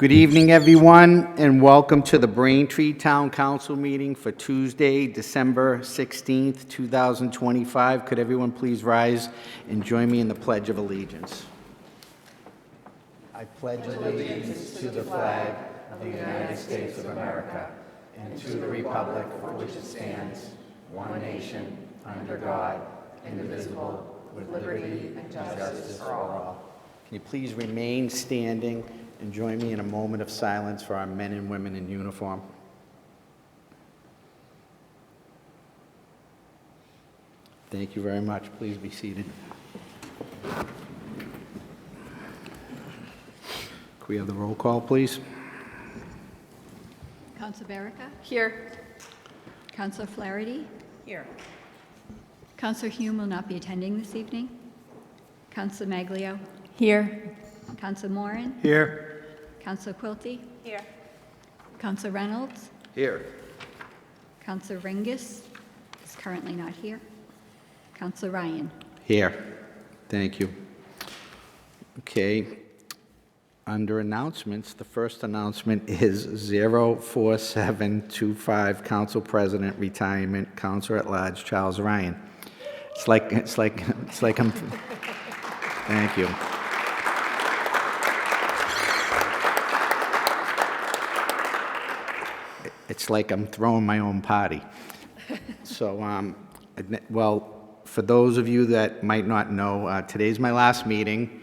Good evening, everyone, and welcome to the Braintree Town Council meeting for Tuesday, December 16th, 2025. Could everyone please rise and join me in the Pledge of Allegiance? I pledge allegiance to the flag of the United States of America and to the republic for which it stands, one nation, under God, indivisible, with liberty and justice for all. Can you please remain standing and join me in a moment of silence for our men and women in uniform? Thank you very much. Please be seated. Could we have the roll call, please? Councilor Berica? Here. Councilor Flaherty? Here. Councilor Hume will not be attending this evening. Councilor Maglio? Here. Councilor Moran? Here. Councilor Quilty? Here. Councilor Reynolds? Here. Councilor Ringus is currently not here. Councilor Ryan? Here. Thank you. Okay. Under announcements, the first announcement is 04725, Council President, Retirement, Councilor at Large, Charles Ryan. It's like I'm, thank you. It's like I'm throwing my own party. So, well, for those of you that might not know, today's my last meeting.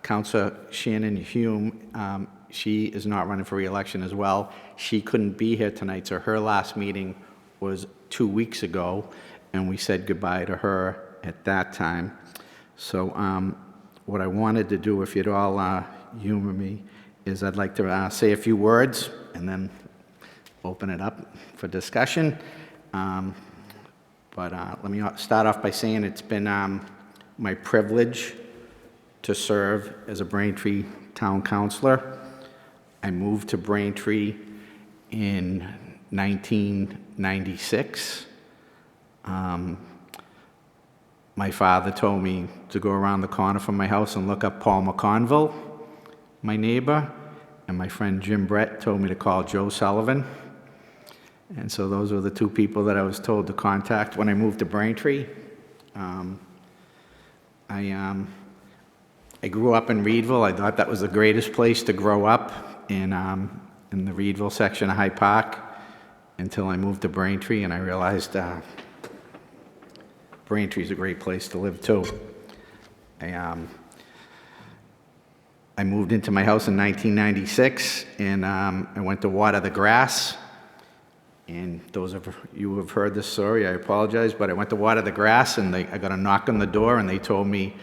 Councilor Shannon Hume, she is not running for re-election as well. She couldn't be here tonight, so her last meeting was 2 weeks ago, and we said goodbye to her at that time. So what I wanted to do, if you'd all humor me, is I'd like to say a few words and then open it up for discussion. But let me start off by saying it's been my privilege to serve as a Braintree Town Councilor. I moved to Braintree in 1996. My father told me to go around the corner from my house and look up Paul McConville, my neighbor, and my friend Jim Brett told me to call Joe Sullivan. And so those were the two people that I was told to contact when I moved to Braintree. I grew up in Reedville. I thought that was the greatest place to grow up in the Reedville section of Hyde Park until I moved to Braintree, and I realized Braintree's a great place to live too. I moved into my house in 1996, and I went to water the grass. And those of you who have heard this story, I apologize, but I went to water the grass, and I got a knock on the door, and they told me,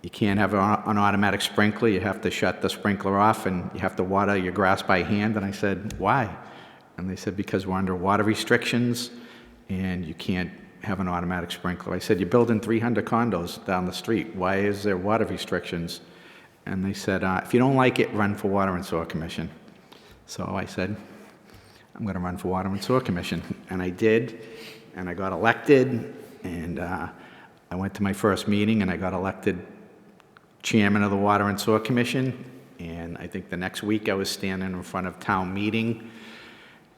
you can't have an automatic sprinkler, you have to shut the sprinkler off, and you have to water your grass by hand. And I said, why? And they said, because we're under water restrictions, and you can't have an automatic sprinkler. I said, you're building 300 condos down the street. Why is there water restrictions? And they said, if you don't like it, run for Water and Sewer Commission. So I said, I'm going to run for Water and Sewer Commission. And I did, and I got elected, and I went to my first meeting, and I got elected chairman of the Water and Sewer Commission. And I think the next week I was standing in front of town meeting,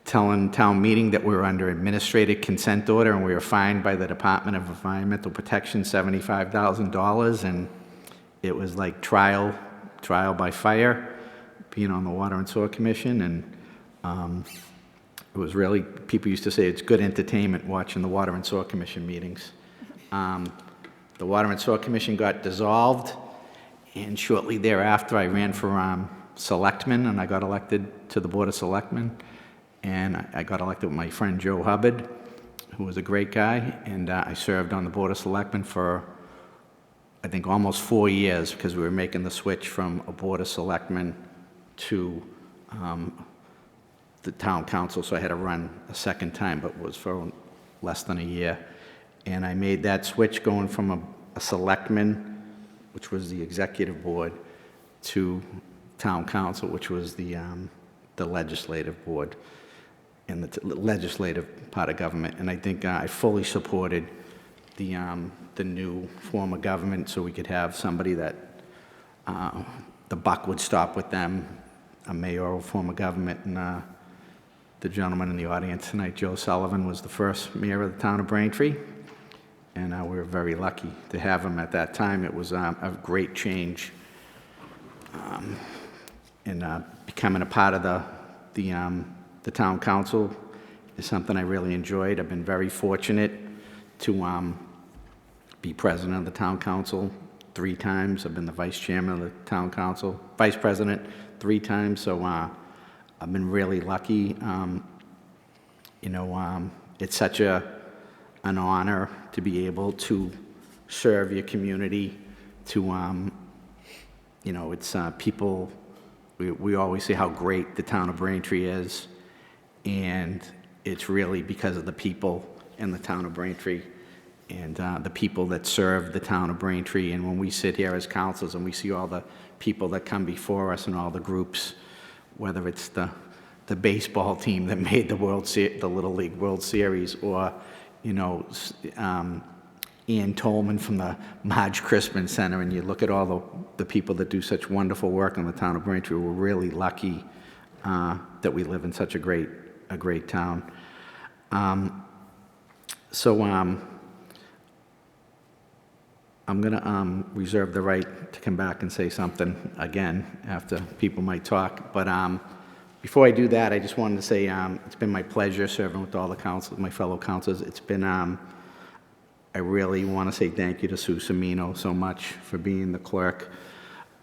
telling town meeting that we were under administrative consent order, and we were fined by the Department of Environmental Protection $75,000, and it was like trial by fire, being on the Water and Sewer Commission. And it was really, people used to say it's good entertainment watching the Water and Sewer Commission meetings. The Water and Sewer Commission got dissolved, and shortly thereafter I ran for selectman, and I got elected to the Board of Selectmen. And I got elected with my friend Joe Hubbard, who was a great guy, and I served on the Board of Selectmen for, I think, almost 4 years, because we were making the switch from a Board of Selectmen to the town council, so I had to run a second time, but it was for less than a year. And I made that switch going from a selectman, which was the executive board, to town council, which was the legislative board and the legislative part of government. And I think I fully supported the new form of government, so we could have somebody that the buck would stop with them a mayoral form of government, and the gentleman in the audience tonight, Joe Sullivan, was the first mayor of the town of Braintree, and we were very lucky to have him at that time. It was a great change, and becoming a part of the town council is something I really enjoyed. I've been very fortunate to be president of the town council 3 times. I've been the vice chairman of the town council, vice president 3 times, so I've been really lucky. It's such an honor to be able to serve your community, to, it's people, we always say how great the town of Braintree is, and it's really because of the people in the town of Braintree and the people that serve the town of Braintree. And when we sit here as councilors and we see all the people that come before us and all the groups, whether it's the baseball team that made the Little League World Series, or Ian Tolman from the Marge Crispin Center, and you look at all the people that do such wonderful work in the town of Braintree. We're really lucky that we live in such a great town. I'm going to reserve the right to come back and say something again after people might talk. But before I do that, I just wanted to say it's been my pleasure serving with all the councils, my fellow councilors. It's been, I really want to say thank you to Sue Semino so much for being the clerk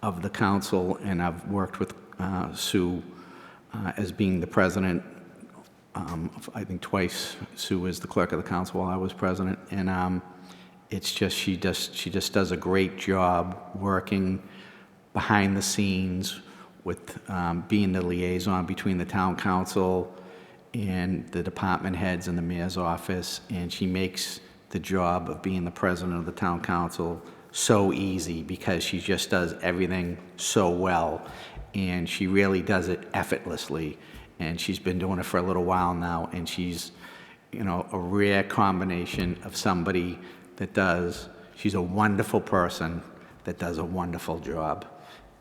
of the council, and I've worked with Sue as being the president. I think twice Sue was the clerk of the council while I was president, and it's just she just does a great job working behind the scenes with being the liaison between the town council and the department heads in the mayor's office, and she makes the job of being the president of the town council so easy because she just does everything so well, and she really does it effortlessly. And she's been doing it for a little while now, and she's, a rare combination of somebody she's a wonderful person that does a wonderful job.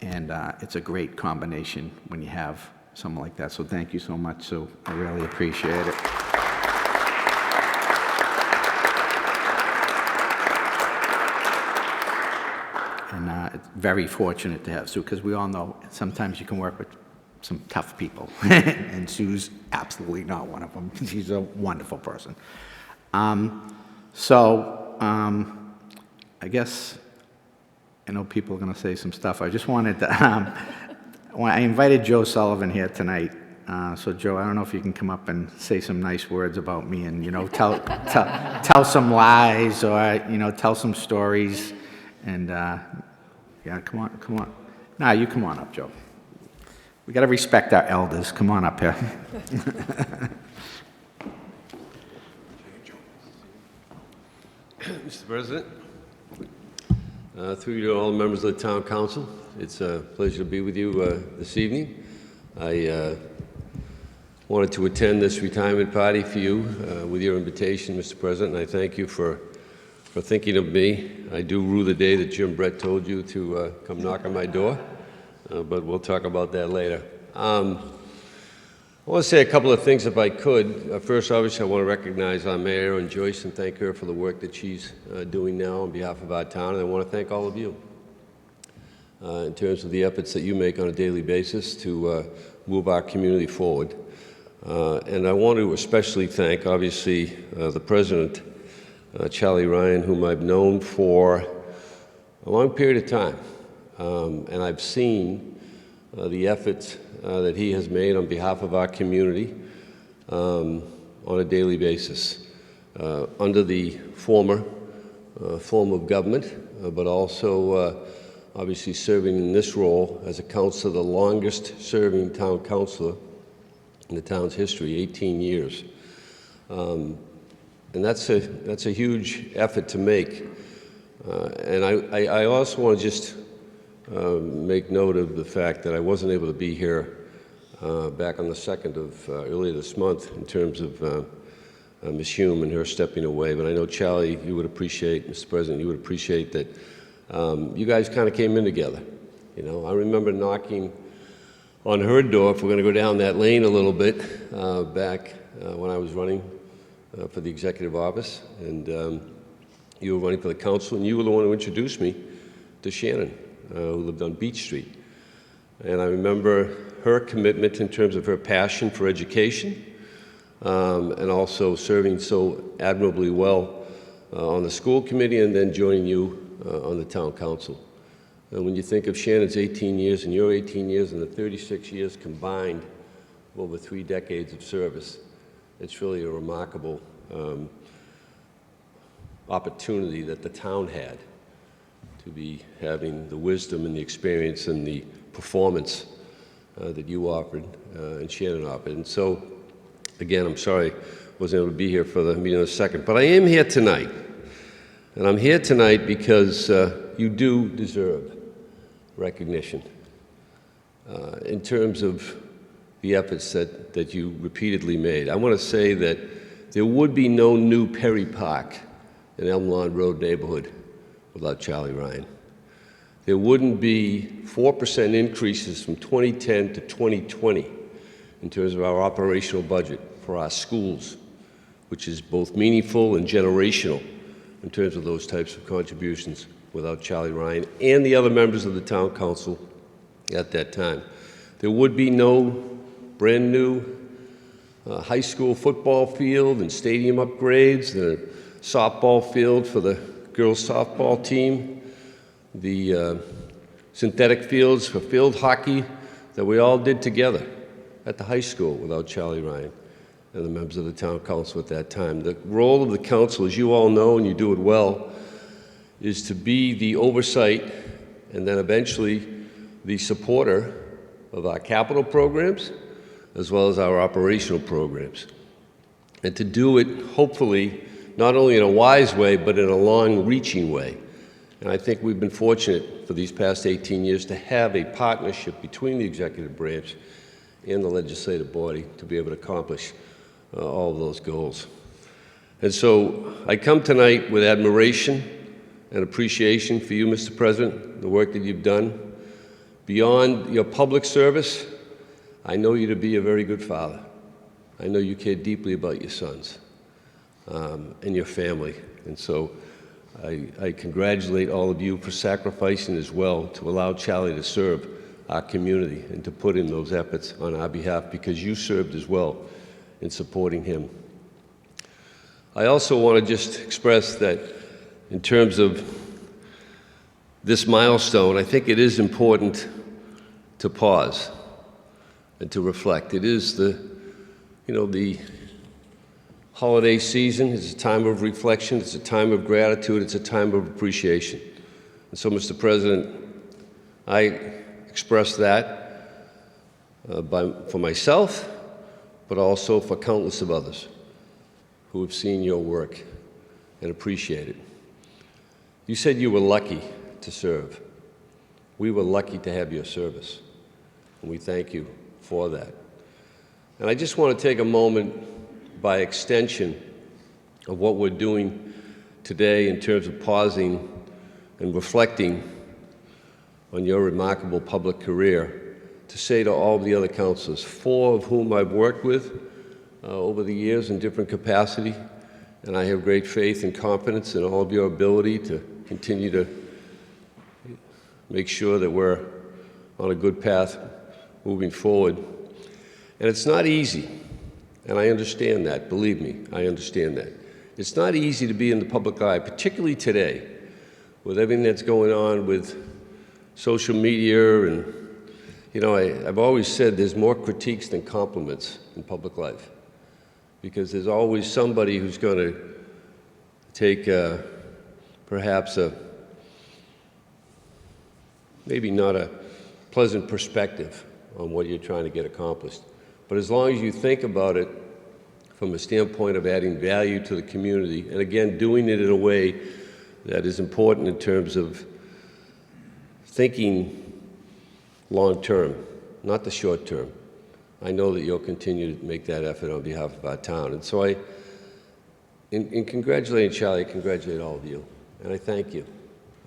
And it's a great combination when you have someone like that. So thank you so much, Sue. I really appreciate it. And it's very fortunate to have Sue, because we all know sometimes you can work with some tough people, and Sue's absolutely not one of them. She's a wonderful person. I guess I know people are going to say some stuff. I just wanted to, I invited Joe Sullivan here tonight. So Joe, I don't know if you can come up and say some nice words about me, and tell some lies, or tell some stories, and yeah, come on. Nah, you come on up, Joe. We got to respect our elders. Come on up here. Mr. President, through you to all the members of the Town Council, it's a pleasure to be with you this evening. I wanted to attend this retirement party for you with your invitation, Mr. President, and I thank you for thinking of me. I do rue the day that Jim Brett told you to come knock on my door. But we'll talk about that later. I want to say a couple of things if I could. First, obviously, I want to recognize our mayor and Joyce and thank her for the work that she's doing now on behalf of our town. And I want to thank all of you in terms of the efforts that you make on a daily basis to move our community forward. And I want to especially thank, obviously, the president, Charlie Ryan, whom I've known for a long period of time. And I've seen the efforts that he has made on behalf of our community on a daily basis under the former form of government, but also obviously serving in this role as a councilor, the longest serving town councilor in the town's history, 18 years. And that's a huge effort to make. And I also want to just make note of the fact that I wasn't able to be here back on the 2nd of earlier this month in terms of Ms. Hume and her stepping away. But I know, Charlie, you would appreciate, Mr. President, you would appreciate that you guys kind of came in together. I remember knocking on Herdorf. We're going to go down that lane a little bit back when I was running for the executive office, and you were running for the council, and you were the one who introduced me to Shannon, who lived on Beach Street. And I remember her commitment in terms of her passion for education, and also serving so admirably well on the school committee and then joining you on the town council. And when you think of Shannon's 18 years and your 18 years and the 36 years combined over 3 decades of service, it's really a remarkable opportunity that the town had to be having the wisdom and the experience and the performance that you offered and Shannon offered. And so, again, I'm sorry I wasn't able to be here for the meeting in a second, but I am here tonight. And I'm here tonight because you do deserve recognition in terms of the efforts that you repeatedly made. I want to say that there would be no new Perry Park in Elm Lawn Road neighborhood without Charlie Ryan. There wouldn't be 4% increases from 2010 to 2020 in terms of our operational budget for our schools, which is both meaningful and generational in terms of those types of contributions without Charlie Ryan and the other members of the town council at that time. There would be no brand new high school football field and stadium upgrades, and a softball field for the girls softball team, the synthetic fields for field hockey that we all did together at the high school without Charlie Ryan and the members of the town council at that time. The role of the council, as you all know, and you do it well, is to be the oversight and then eventually the supporter of our capital programs as well as our operational programs. And to do it, hopefully, not only in a wise way, but in a long-reaching way. And I think we've been fortunate for these past 18 years to have a partnership between the executive branch and the legislative body to be able to accomplish all of those goals. And so I come tonight with admiration and appreciation for you, Mr. President, the work that you've done. Beyond your public service, I know you to be a very good father. I know you care deeply about your sons and your family. And so I congratulate all of you for sacrificing as well to allow Charlie to serve our community and to put in those efforts on our behalf, because you served as well in supporting him. I also want to just express that in terms of this milestone, I think it is important to pause and to reflect. It is the holiday season. It's a time of reflection. It's a time of gratitude. It's a time of appreciation. And so, Mr. President, I express that for myself, but also for countless of others who have seen your work and appreciate it. You said you were lucky to serve. We were lucky to have your service, and we thank you for that. And I just want to take a moment by extension of what we're doing today in terms of pausing and reflecting on your remarkable public career to say to all the other councilors, 4 of whom I've worked with over the years in different capacity, and I have great faith and confidence in all of your ability to continue to make sure that we're on a good path moving forward. And it's not easy, and I understand that, believe me, I understand that. It's not easy to be in the public eye, particularly today, with everything that's going on with social media. And, I've always said there's more critiques than compliments in public life, because there's always somebody who's going to take perhaps maybe not a pleasant perspective on what you're trying to get accomplished. But as long as you think about it from a standpoint of adding value to the community, and again, doing it in a way that is important in terms of thinking long-term, not the short-term, I know that you'll continue to make that effort on behalf of our town. And so in congratulating Charlie, I congratulate all of you, and I thank you.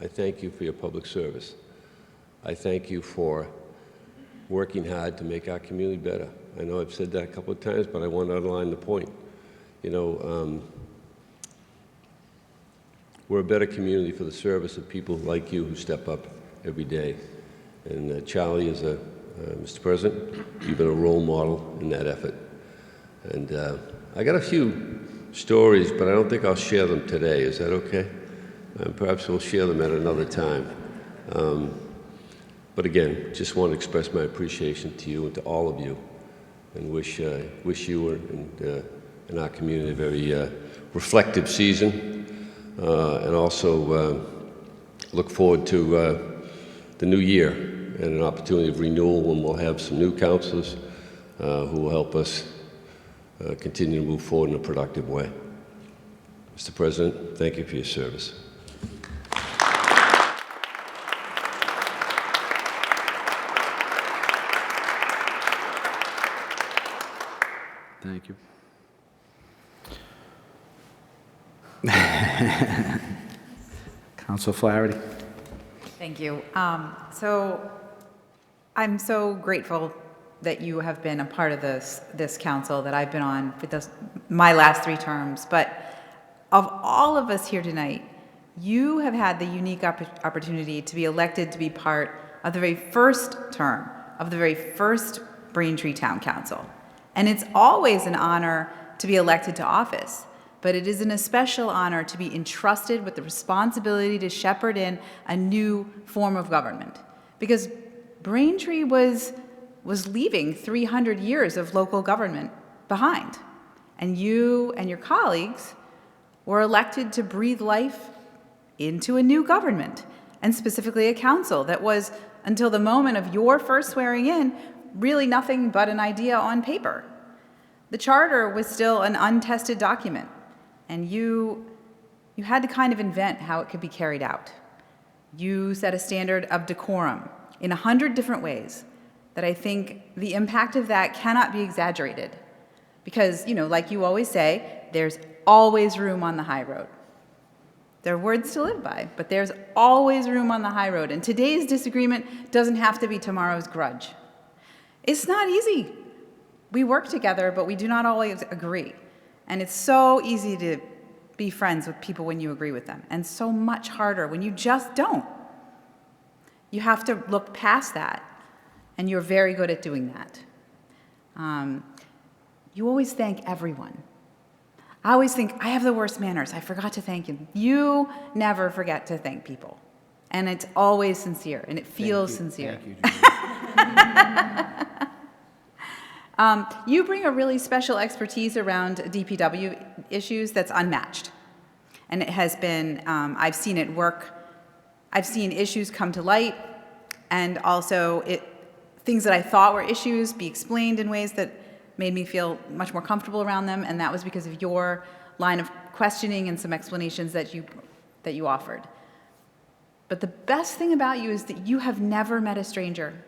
I thank you for your public service. I thank you for working hard to make our community better. I know I've said that a couple of times, but I want to underline the point. You know, we're a better community for the service of people like you who step up every day. And Charlie is Mr. President, you've been a role model in that effort. And I got a few stories, but I don't think I'll share them today. Is that okay? Perhaps we'll share them at another time. But again, just want to express my appreciation to you and to all of you, and wish you and our community a very reflective season, and also look forward to the new year and an opportunity of renewal when we'll have some new councilors who will help us continue to move forward in a productive way. Mr. President, thank you for your service. Thank you. Council Flaherty. Thank you. So I'm so grateful that you have been a part of this council that I've been on for my last 3 terms. But of all of us here tonight, you have had the unique opportunity to be elected to be part of the very first term of the very first Braintree Town Council. And it's always an honor to be elected to office, but it is an especial honor to be entrusted with the responsibility to shepherd in a new form of government. Because Braintree was leaving 300 years of local government behind. And you and your colleagues were elected to breathe life into a new government, and specifically a council that was, until the moment of your first swearing in, really nothing but an idea on paper. The charter was still an untested document, and you had to kind of invent how it could be carried out. You set a standard of decorum in 100 different ways that I think the impact of that cannot be exaggerated. Because, you know, like you always say, there's always room on the high road. There are words to live by, but there's always room on the high road. And today's disagreement doesn't have to be tomorrow's grudge. It's not easy. We work together, but we do not always agree. And it's so easy to be friends with people when you agree with them, and so much harder when you just don't. You have to look past that, and you're very good at doing that. You always thank everyone. I always think, I have the worst manners. I forgot to thank you. You never forget to thank people. And it's always sincere, and it feels sincere. Thank you, Julie. You bring a really special expertise around DPW issues that's unmatched. And it has been, I've seen it work. I've seen issues come to light, and also things that I thought were issues be explained in ways that made me feel much more comfortable around them, and that was because of your line of questioning and some explanations that you offered. But the best thing about you is that you have never met a stranger.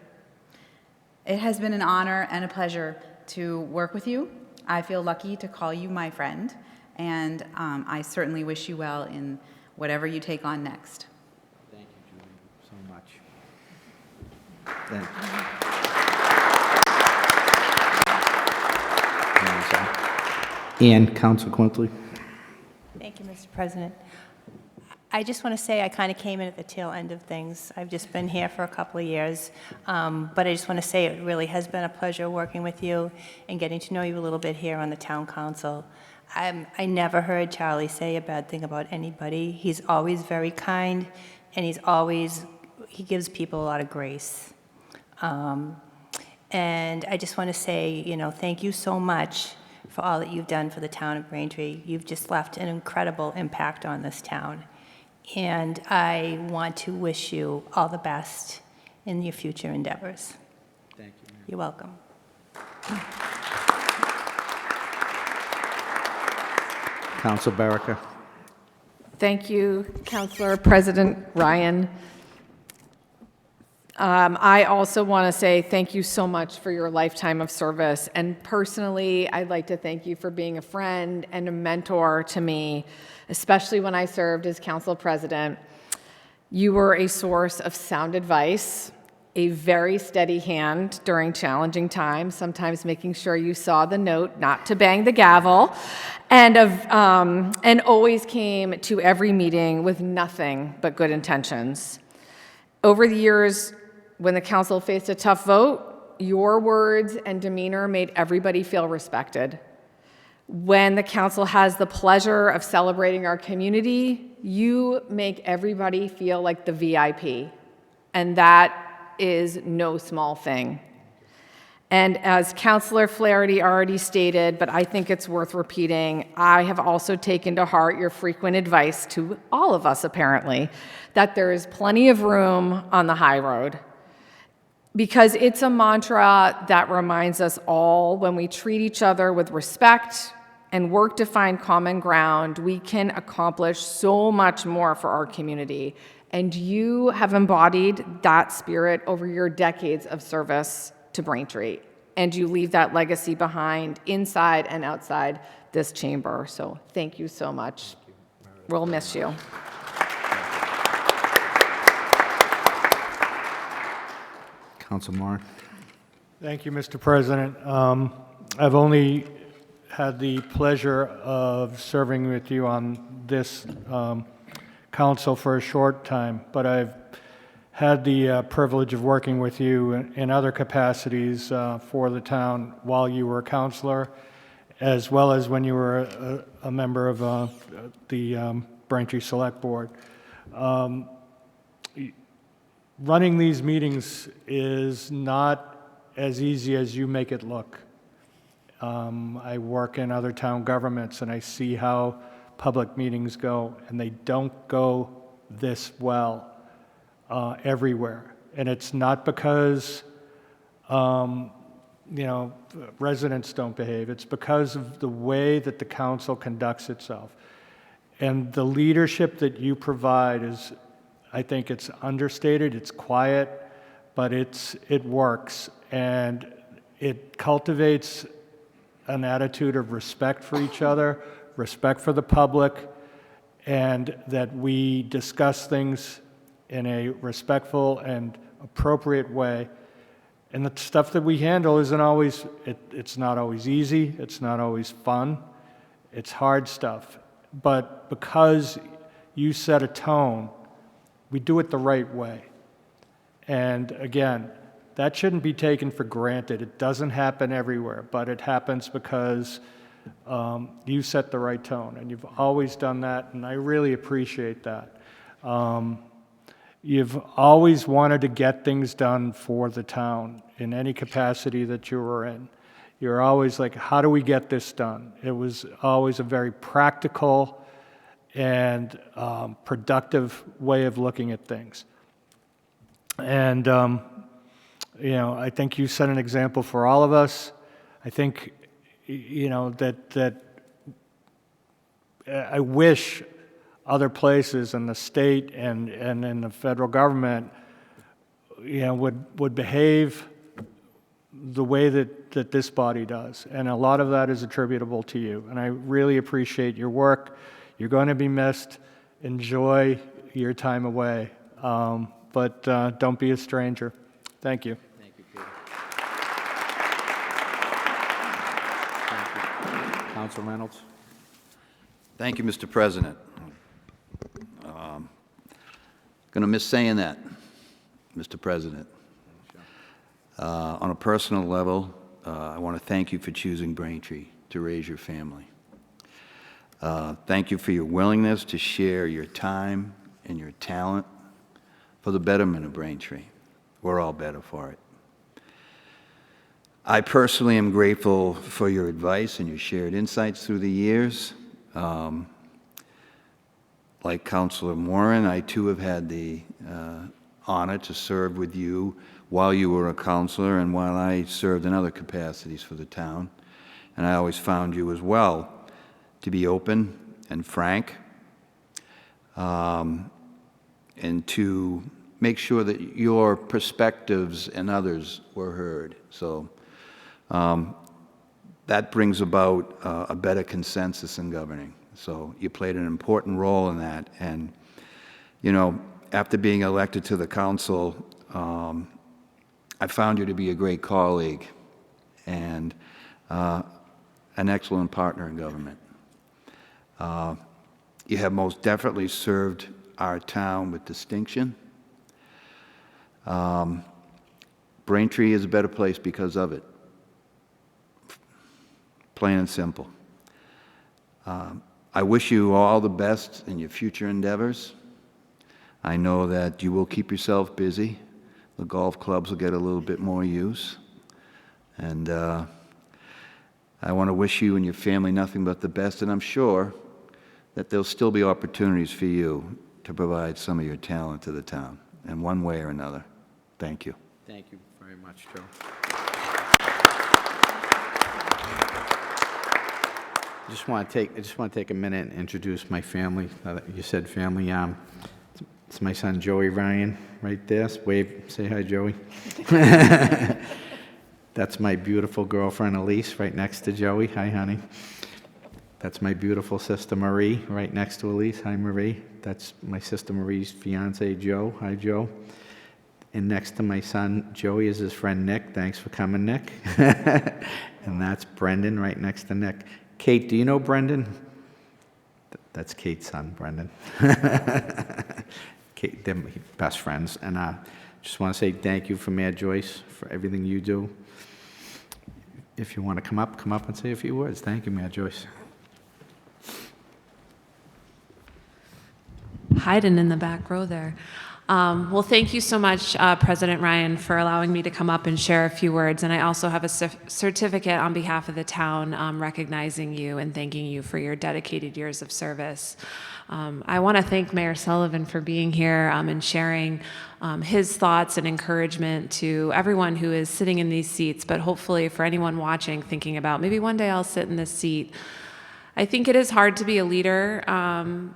It has been an honor and a pleasure to work with you. I feel lucky to call you my friend, and I certainly wish you well in whatever you take on next. Thank you, Julie, so much. Thank you. And Council Quintley. Thank you, Mr. President. I just want to say I kind of came in at the tail end of things. I've just been here for a couple of years, but I just want to say it really has been a pleasure working with you and getting to know you a little bit here on the Town Council. I never heard Charlie say a bad thing about anybody. He's always very kind, and he gives people a lot of grace. And I just want to say, thank you so much for all that you've done for the town of Braintree. You've just left an incredible impact on this town. And I want to wish you all the best in your future endeavors. Thank you, ma'am. You're welcome. Council Baraka. Thank you, Councilor President Ryan. I also want to say thank you so much for your lifetime of service. And personally, I'd like to thank you for being a friend and a mentor to me, especially when I served as council president. You were a source of sound advice a very steady hand during challenging times, sometimes making sure you saw the note not to bang the gavel, and always came to every meeting with nothing but good intentions. Over the years, when the council faced a tough vote, your words and demeanor made everybody feel respected. When the council has the pleasure of celebrating our community, you make everybody feel like the VIP, and that is no small thing. And as Councillor Flaherty already stated, but I think it's worth repeating, I have also taken to heart your frequent advice to all of us, apparently, that there is plenty of room on the high road. Because it's a mantra that reminds us all when we treat each other with respect and work to find common ground, we can accomplish so much more for our community. And you have embodied that spirit over your decades of service to Braintree. And you leave that legacy behind inside and outside this chamber. So thank you so much. We'll miss you. Council Moran. Thank you, Mr. President. I've only had the pleasure of serving with you on this council for a short time, but I've had the privilege of working with you in other capacities for the town while you were a councilor, as well as when you were a member of the Braintree Select Board. Running these meetings is not as easy as you make it look. I work in other town governments and I see how public meetings go, and they don't go this well everywhere. And it's not because residents don't behave. It's because of the way that the council conducts itself. And the leadership that you provide is, I think it's understated, it's quiet, but it works. And it cultivates an attitude of respect for each other, respect for the public, and that we discuss things in a respectful and appropriate way. And the stuff that we handle isn't always, it's not always easy, it's not always fun, it's hard stuff. But because you set a tone, we do it the right way. And again, that shouldn't be taken for granted. It doesn't happen everywhere, but it happens because you set the right tone, and you've always done that, and I really appreciate that. You've always wanted to get things done for the town in any capacity that you were in. You're always like, how do we get this done? It was always a very practical and productive way of looking at things. And I think you set an example for all of us. I think, that I wish other places in the state and in the federal government, would behave the way that this body does. And a lot of that is attributable to you. And I really appreciate your work. You're going to be missed. Enjoy your time away. But don't be a stranger. Thank you. Thank you, Peter. Thank you. Council Reynolds. Thank you, Mr. President. Going to miss saying that, Mr. President. On a personal level, I want to thank you for choosing Braintree to raise your family. Thank you for your willingness to share your time and your talent for the betterment of Braintree. We're all better for it. I personally am grateful for your advice and your shared insights through the years. Like Councilor Moran, I too have had the honor to serve with you while you were a councilor and while I served in other capacities for the town. And I always found you as well to be open and frank, and to make sure that your perspectives and others were heard. So that brings about a better consensus in governing. So you played an important role in that. And, after being elected to the council, I found you to be a great colleague and an excellent partner in government. You have most definitely served our town with distinction. Braintree is a better place because of it. Plain and simple. I wish you all the best in your future endeavors. I know that you will keep yourself busy. The golf clubs will get a little bit more use. And I want to wish you and your family nothing but the best, and I'm sure that there'll still be opportunities for you to provide some of your talent to the town in one way or another. Thank you. Thank you very much, Joe. I just want to take a minute and introduce my family. You said family. It's my son Joey Ryan right there. Wave, say hi, Joey. That's my beautiful girlfriend Elise right next to Joey. Hi, honey. That's my beautiful sister Marie right next to Elise. Hi, Marie. That's my sister Marie's fiance Joe. Hi, Joe. And next to my son Joey is his friend Nick. Thanks for coming, Nick. And that's Brendan right next to Nick. Kate, do you know Brendan? That's Kate's son, Brendan. Kate, they're best friends. And I just want to say thank you for Mayor Joyce for everything you do. If you want to come up and say a few words. Thank you, Mayor Joyce. Hiding in the back row there. Well, thank you so much, President Ryan, for allowing me to come up and share a few words. And I also have a certificate on behalf of the town recognizing you and thanking you for your dedicated years of service. I want to thank Mayor Sullivan for being here and sharing his thoughts and encouragement to everyone who is sitting in these seats, but hopefully for anyone watching, thinking about maybe one day I'll sit in this seat. I think it is hard to be a leader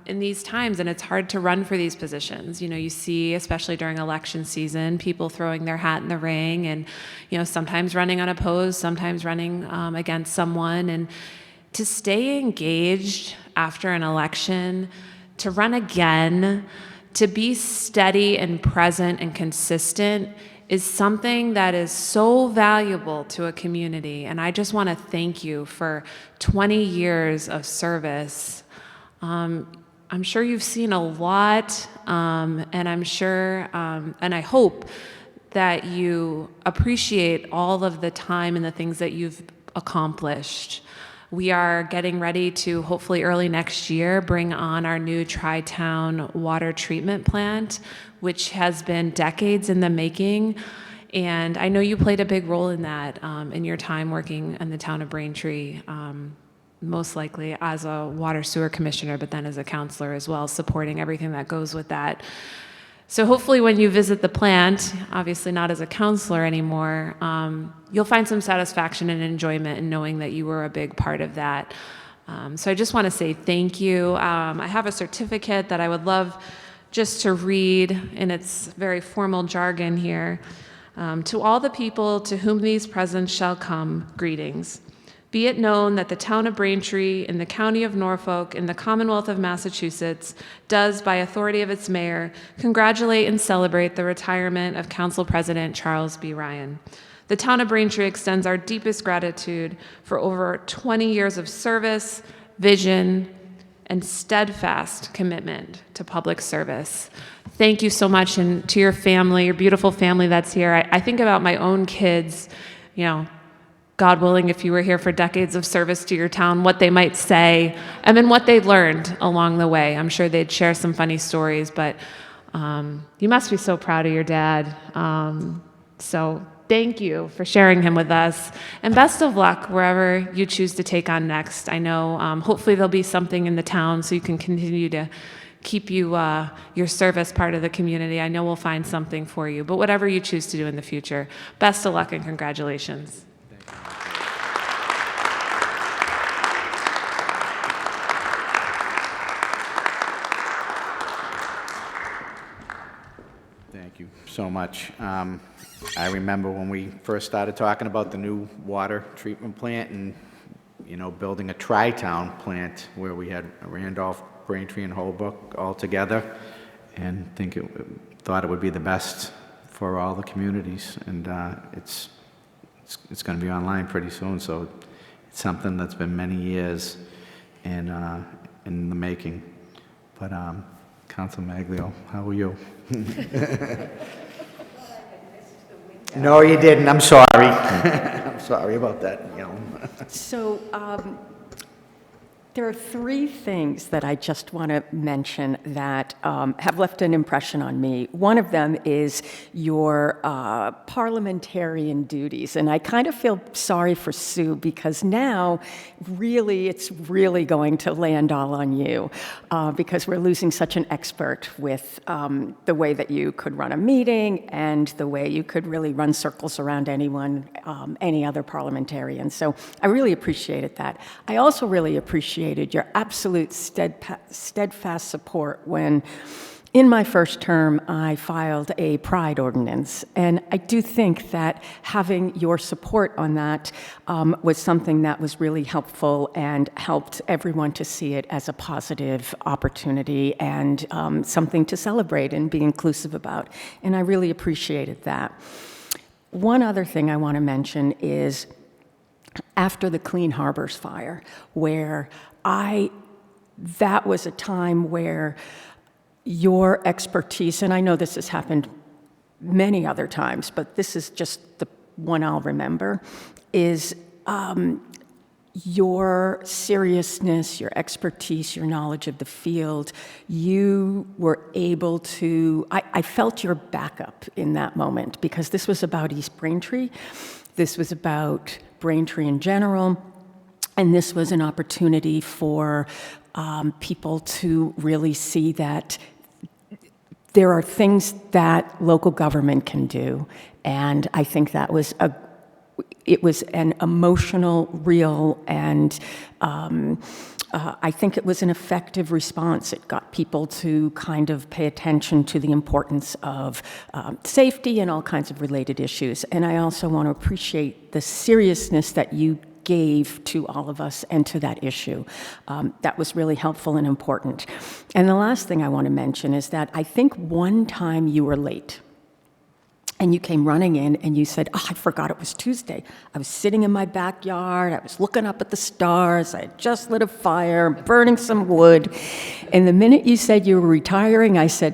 in these times, and it's hard to run for these positions. You know, you see, especially during election season, people throwing their hat in the ring and, you know, sometimes running unopposed, sometimes running against someone. And to stay engaged after an election, to run again, to be steady and present and consistent is something that is so valuable to a community. And I just want to thank you for 20 years of service. I'm sure you've seen a lot, and I'm sure, and I hope that you appreciate all of the time and the things that you've accomplished. We are getting ready to, hopefully early next year, bring on our new Tri-Town water treatment plant, which has been decades in the making. And I know you played a big role in that in your time working in the town of Braintree, most likely as a water sewer commissioner, but then as a counselor as well, supporting everything that goes with that. So hopefully when you visit the plant, obviously not as a counselor anymore, you'll find some satisfaction and enjoyment in knowing that you were a big part of that. So I just want to say thank you. I have a certificate that I would love just to read in its very formal jargon here. To all the people to whom these presents shall come, greetings. Be it known that the town of Braintree in the county of Norfolk in the Commonwealth of Massachusetts does, by authority of its mayor, congratulate and celebrate the retirement of Council President Charles B. Ryan. The town of Braintree extends our deepest gratitude for over 20 years of service, vision, and steadfast commitment to public service. Thank you so much, and to your family, your beautiful family that's here. I think about my own kids, you know, God willing, if you were here for decades of service to your town, what they might say, and then what they learned along the way. I'm sure they'd share some funny stories, but you must be so proud of your dad. So thank you for sharing him with us, and best of luck wherever you choose to take on next. I know hopefully there'll be something in the town so you can continue to keep your service part of the community. I know we'll find something for you, but whatever you choose to do in the future, best of luck and congratulations. Thank you so much. I remember when we first started talking about the new water treatment plant and, you know, building a tri-town plant where we had Randolph, Braintree, and Holbrook all together, and thought it would be the best for all the communities, and it's going to be online pretty soon, so it's something that's been many years in the making. But Council Maglio, how are you? No, you didn't. I'm sorry. I'm sorry about that. So there are three things that I just want to mention that have left an impression on me. One of them is your parliamentarian duties. And I kind of feel sorry for Sue because now really it's really going to land all on you because we're losing such an expert with the way that you could run a meeting and the way you could really run circles around anyone, any other parliamentarian. So I really appreciated that. I also really appreciated your absolute steadfast support when, in my first term, I filed a pride ordinance. And I do think that having your support on that was something that was really helpful and helped everyone to see it as a positive opportunity and something to celebrate and be inclusive about. And I really appreciated that. One other thing I want to mention is after the Clean Harbors fire, where that was a time where your expertise, and I know this has happened many other times, but this is just the one I'll remember, is your seriousness, your expertise, your knowledge of the field. You were able to, I felt your backup in that moment because this was about East Braintree. This was about Braintree in general. And this was an opportunity for people to really see that there are things that local government can do. And I think that was it was an emotional, real, and I think it was an effective response. It got people to kind of pay attention to the importance of safety and all kinds of related issues. And I also want to appreciate the seriousness that you gave to all of us and to that issue. That was really helpful and important. And the last thing I want to mention is that I think one time you were late. And you came running in and you said, I forgot it was Tuesday. I was sitting in my backyard. I was looking up at the stars. I had just lit a fire, burning some wood. And the minute you said you were retiring, I said,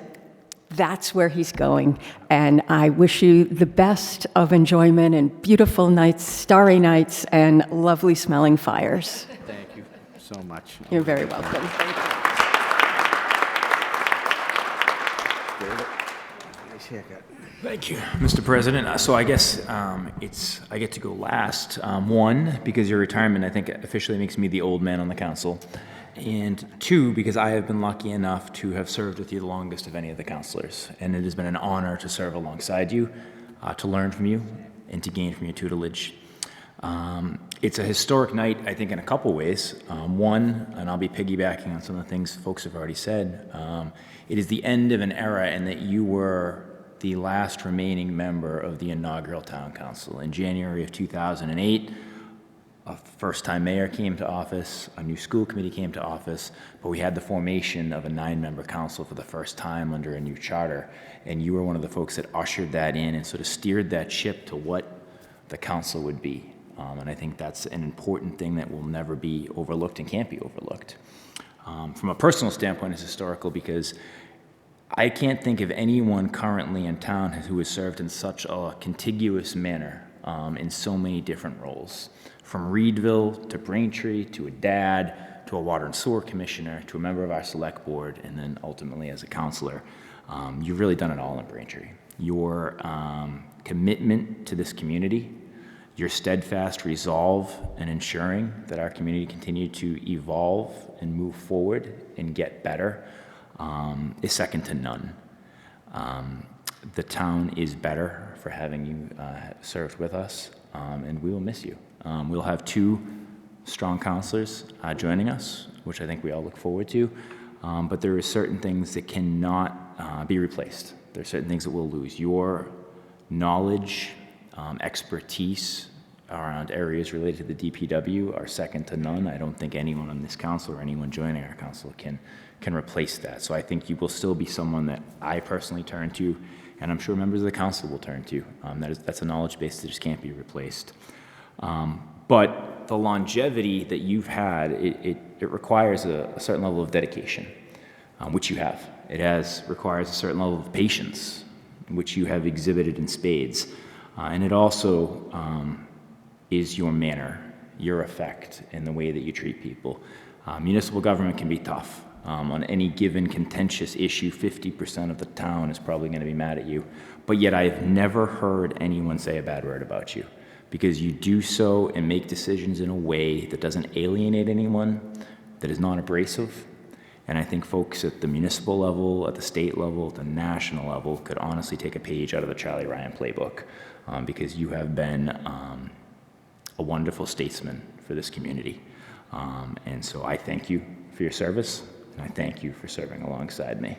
that's where he's going. And I wish you the best of enjoyment and beautiful nights, starry nights, and lovely smelling fires. Thank you so much. You're very welcome. Nice haircut. Thank you, Mr. President. So I guess I get to go last. One, because your retirement, I think, officially makes me the old man on the council. And two, because I have been lucky enough to have served with you the longest of any of the councilors. And it has been an honor to serve alongside you, to learn from you, and to gain from your tutelage. It's a historic night, I think, in a couple ways. One, and I'll be piggybacking on some of the things folks have already said, it is the end of an era in that you were the last remaining member of the inaugural town council. In January of 2008, a first-time mayor came to office, a new school committee came to office, but we had the formation of a 9-member council for the first time under a new charter. And you were one of the folks that ushered that in and sort of steered that ship to what the council would be. And I think that's an important thing that will never be overlooked and can't be overlooked. From a personal standpoint, it's historical because I can't think of anyone currently in town who has served in such a contiguous manner in so many different roles. From Reedville to Braintree to a dad to a water and sewer commissioner to a member of our select board and then ultimately as a counselor. You've really done it all in Braintree. Your commitment to this community, your steadfast resolve in ensuring that our community continue to evolve and move forward and get better is second to none. The town is better for having you served with us, and we will miss you. We'll have 2 strong counselors joining us, which I think we all look forward to, but there are certain things that cannot be replaced. There are certain things that we'll lose. Your knowledge, expertise around areas related to the DPW are second to none. I don't think anyone on this council or anyone joining our council can replace that. So I think you will still be someone that I personally turn to and I'm sure members of the council will turn to. That's a knowledge base that just can't be replaced. But the longevity that you've had, it requires a certain level of dedication, which you have. It requires a certain level of patience, which you have exhibited in spades. And it also is your manner, your effect, and the way that you treat people. Municipal government can be tough. On any given contentious issue, 50% of the town is probably going to be mad at you. But yet I have never heard anyone say a bad word about you, because you do so and make decisions in a way that doesn't alienate anyone, that is non-abrasive. And I think folks at the municipal level, at the state level, at the national level could honestly take a page out of the Charlie Ryan playbook, because you have been a wonderful statesman for this community. And so I thank you for your service, and I thank you for serving alongside me.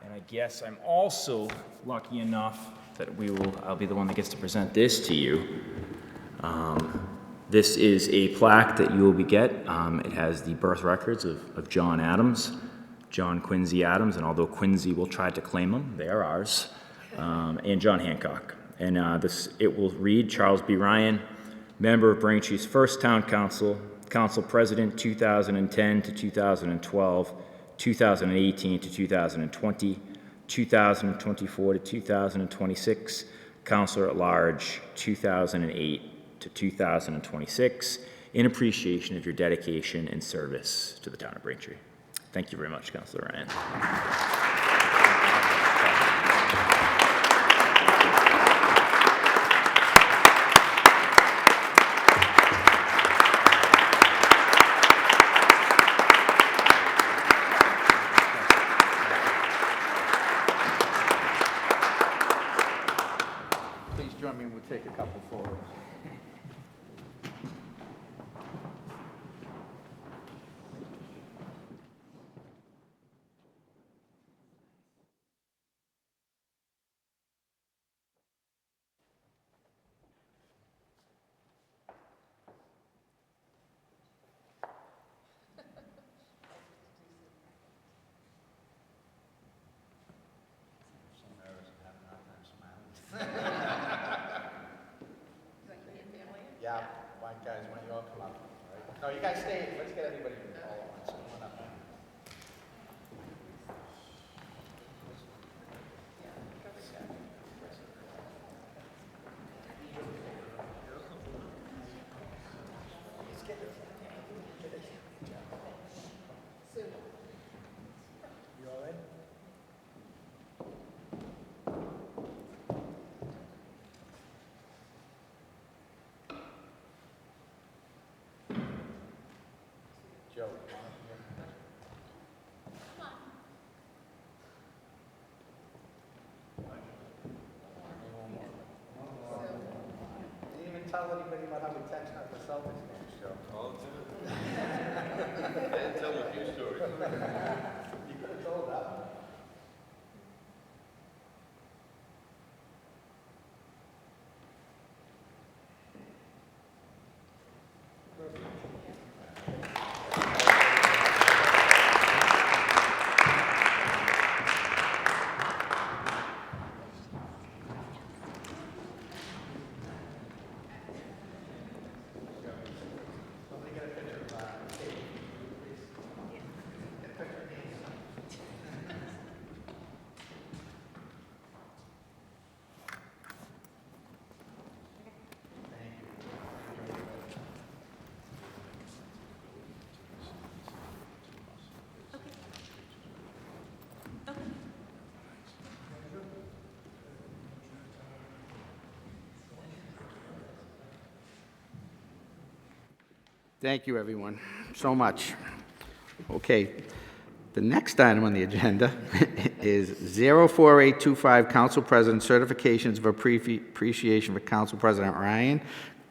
And I guess I'm also lucky enough that I'll be the one that gets to present this to you. This is a plaque that you will get. It has the birth records of John Adams, John Quincy Adams, and although Quincy will try to claim them, they are ours, and John Hancock. And it will read, Charles B. Ryan, member of Braintree's first town council, council president 2010 to 2012, 2018 to 2020, 2024 to 2026, Councilor at Large, 2008 to 2026, in appreciation of your dedication and service to the town of Braintree. Thank you very much, Councilor Ryan. Please join me, we'll take a couple photos. Yeah, fine, guys, why don't you all come up? Right? No, you guys stay, let's get everybody all at once. Come on up. You all right? Joe, didn't even tell anybody about how we text out the Celtics games, Joe. All the time. And tell them a few stories. You could have told that one. Thank you, everyone, so much. Okay, the next item on the agenda is 04825, Council President Certifications of Appreciation for Council President Ryan,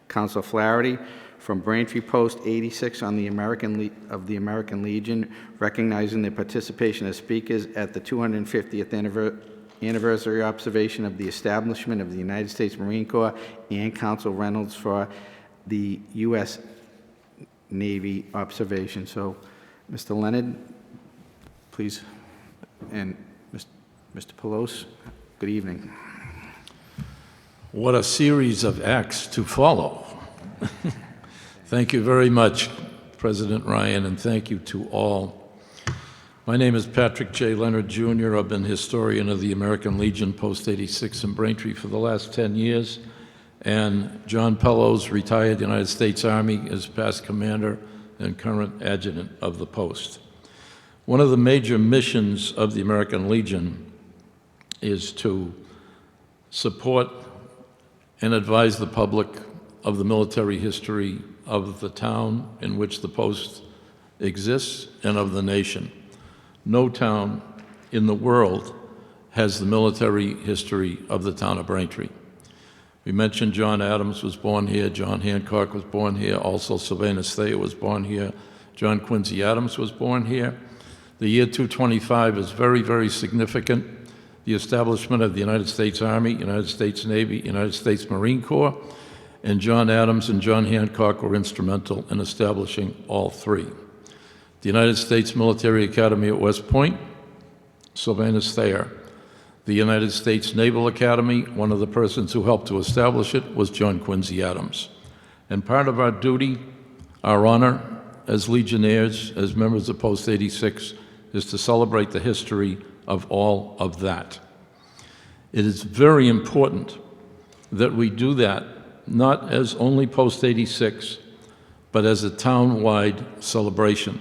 Council Flaherty, from Braintree Post 86 on the American Legion, recognizing the participation of speakers at the 250th anniversary observation of the establishment of the United States Marine Corps, and Council Reynolds for the U.S. Navy observation. So, Mr. Leonard, please, and Mr. Pelosi, good evening. What a series of acts to follow. Thank you very much, President Ryan, and thank you to all. My name is Patrick J. Leonard, Jr. I've been historian of the American Legion Post 86 in Braintree for the last 10 years, and John Pellos, retired United States Army, is past commander and current adjutant of the post. One of the major missions of the American Legion is to support and advise the public of the military history of the town in which the post exists and of the nation. No town in the world has the military history of the town of Braintree. We mentioned John Adams was born here, John Hancock was born here, also Sylvanus Thayer was born here, John Quincy Adams was born here. The year 225 is very, very significant. The establishment of the United States Army, United States Navy, United States Marine Corps, and John Adams and John Hancock were instrumental in establishing all three. The United States Military Academy at West Point, Sylvanus Thayer. The United States Naval Academy, one of the persons who helped to establish it was John Quincy Adams. And part of our duty, our honor as Legionnaires, as members of Post 86, is to celebrate the history of all of that. It is very important that we do that not as only Post 86, but as a town-wide celebration,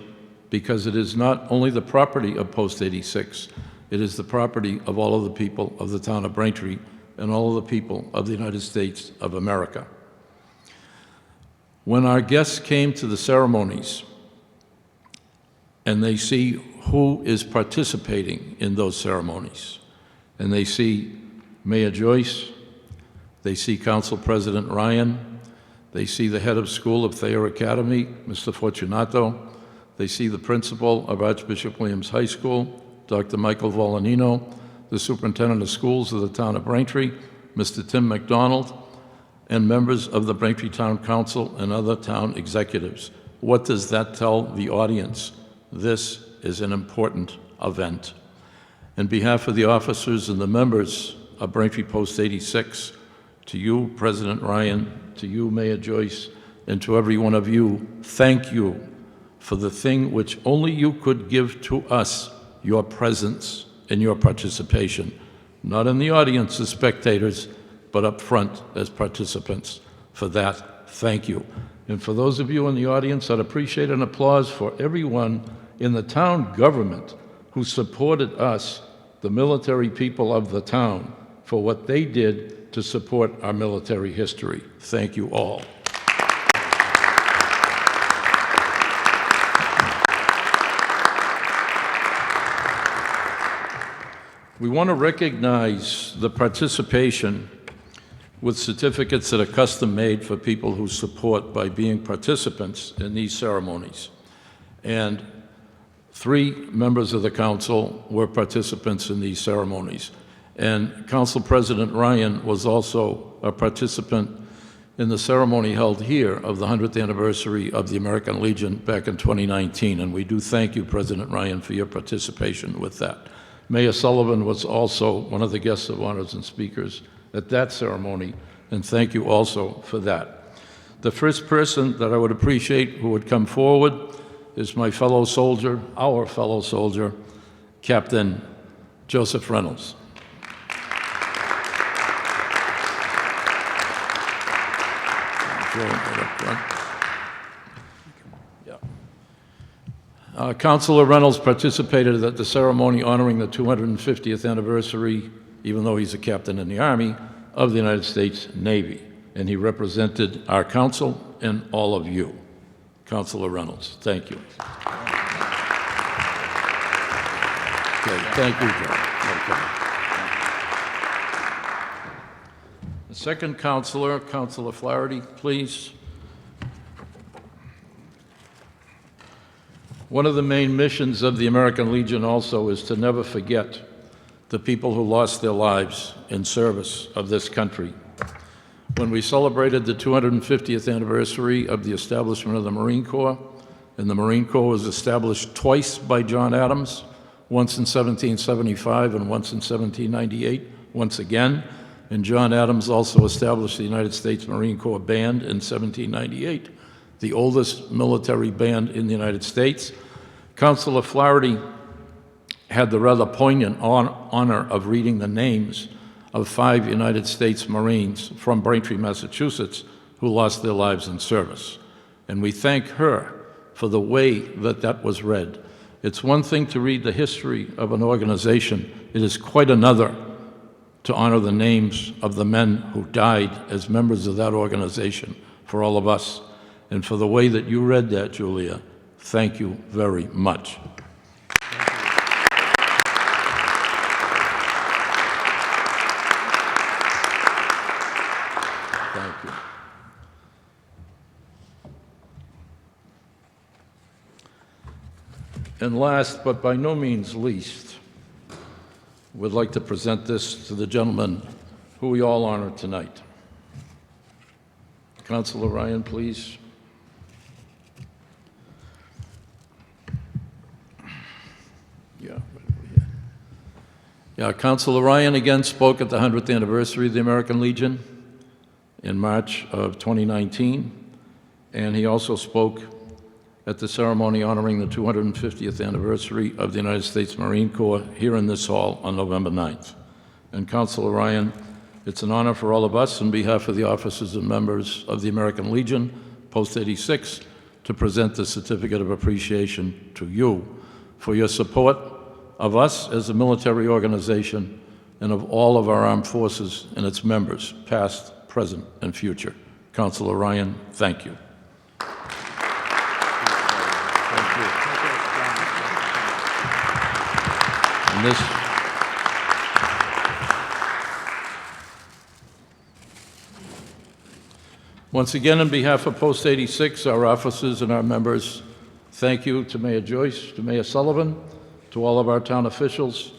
because it is not only the property of Post 86, it is the property of all of the people of the town of Braintree and all of the people of the United States of America. When our guests came to the ceremonies and they see who is participating in those ceremonies, and they see Mayor Joyce, they see Council President Ryan, they see the head of school of Thayer Academy, Mr. Fortunato, they see the principal of Archbishop Williams High School, Dr. Michael Volanino, the superintendent of schools of the town of Braintree, Mr. Tim McDonald, and members of the Braintree Town Council and other town executives. What does that tell the audience? This is an important event. On behalf of the officers and the members of Braintree Post 86, to you, President Ryan, to you, Mayor Joyce, and to every one of you, thank you for the thing which only you could give to us, your presence and your participation, not in the audience as spectators, but up front as participants. For that, thank you. And for those of you in the audience, I'd appreciate an applause for everyone in the town government who supported us, the military people of the town, for what they did to support our military history. Thank you all. We want to recognize the participation with certificates that are custom-made for people who support by being participants in these ceremonies. And 3 members of the council were participants in these ceremonies. And Council President Ryan was also a participant in the ceremony held here of the 100th anniversary of the American Legion back in 2019. And we do thank you, President Ryan, for your participation with that. Mayor Sullivan was also one of the guests of honors and speakers at that ceremony, and thank you also for that. The first person that I would appreciate who would come forward is my fellow soldier, our fellow soldier, Captain Joseph Reynolds. Councilor Reynolds participated at the ceremony honoring the 250th anniversary, even though he's a captain in the Army, of the United States Navy. And he represented our council and all of you. Councilor Reynolds, thank you. Okay, thank you, John. Okay. The second councilor, Councilor Flaherty, please. One of the main missions of the American Legion also is to never forget the people who lost their lives in service of this country. when we celebrated the 250th anniversary of the establishment of the Marine Corps, and the Marine Corps was established twice by John Adams, once in 1775 and once in 1798, once again. And John Adams also established the United States Marine Corps Band in 1798, the oldest military band in the United States. Councilor Flaherty had the rather poignant honor of reading the names of 5 United States Marines from Braintree, Massachusetts, who lost their lives in service. And we thank her for the way that that was read. It's one thing to read the history of an organization. It is quite another to honor the names of the men who died as members of that organization for all of us. And for the way that you read that, Julia, thank you very much. Thank you. And last, but by no means least, we'd like to present this to the gentleman who we all honor tonight. Councilor Ryan, please. Yeah, Councilor Ryan again spoke at the 100th anniversary of the American Legion in March of 2019, and he also spoke at the ceremony honoring the 250th anniversary of the United States Marine Corps here in this hall on November 9th. And Councilor Ryan, it's an honor for all of us on behalf of the officers and members of the American Legion, Post 86, to present the certificate of appreciation to you for your support of us as a military organization and of all of our armed forces and its members, past, present, and future. Councilor Ryan, thank you. And this, once again, on behalf of Post 86, our officers and our members, thank you to Mayor Joyce, to Mayor Sullivan, to all of our town officials,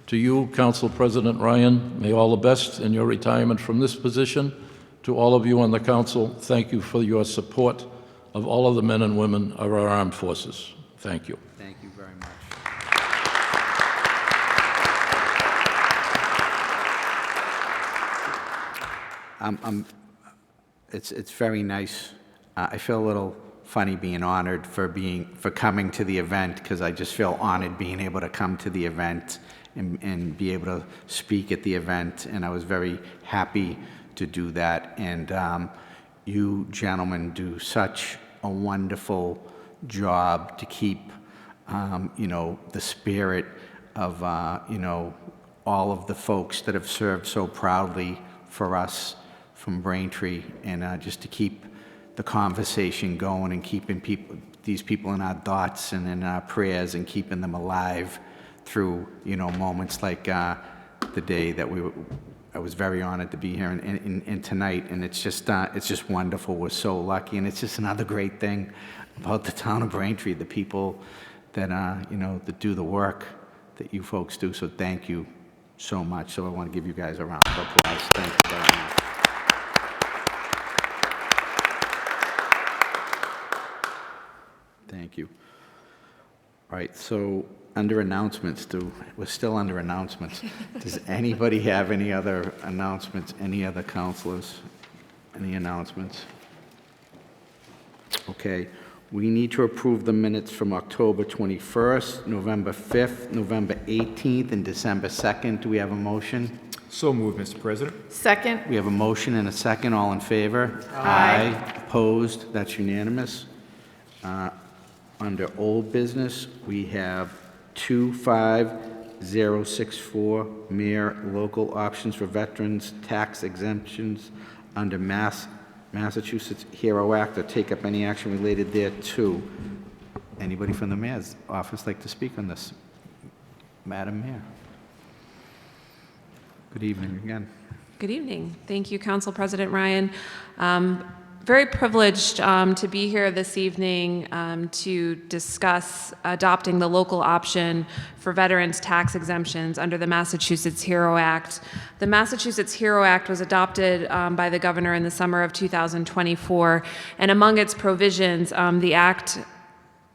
to you, Council President Ryan, may all the best in your retirement from this position. To all of you on the council, thank you for your support of all of the men and women of our armed forces. Thank you. Thank you very much. It's very nice. I feel a little funny being honored for coming to the event, because I just feel honored being able to come to the event and be able to speak at the event, and I was very happy to do that. And you gentlemen do such a wonderful job to keep the spirit of all of the folks that have served so proudly for us from Braintree, and just to keep the conversation going and keeping these people in our thoughts and in our prayers and keeping them alive through moments like the day that I was very honored to be here and tonight, and it's just wonderful. We're so lucky, and it's just another great thing about the town of Braintree, the people that that do the work that you folks do. So thank you so much. So I want to give you guys a round of applause. Thank you very much. Thank you. All right, so under announcements, we're still under announcements. Does anybody have any other announcements? Any other counselors? Any announcements? Okay, we need to approve the minutes from October 21st, November 5th, November 18th, and December 2nd. Do we have a motion? So moved, Mr. President. Second. We have a motion and a second. All in favor? Aye. Opposed? That's unanimous. Under old business, we have 25064, Mayor Local Options for Veterans Tax Exemptions under Massachusetts HERO Act, or take up any action related thereto. Anybody from the Mayor's office like to speak on this? Madam Mayor. Good evening again. Good evening. Thank you, Council President Ryan. very privileged to be here this evening to discuss adopting the local option for veterans' tax exemptions under the Massachusetts HERO Act. The Massachusetts HERO Act was adopted by the governor in the summer of 2024, and among its provisions, the act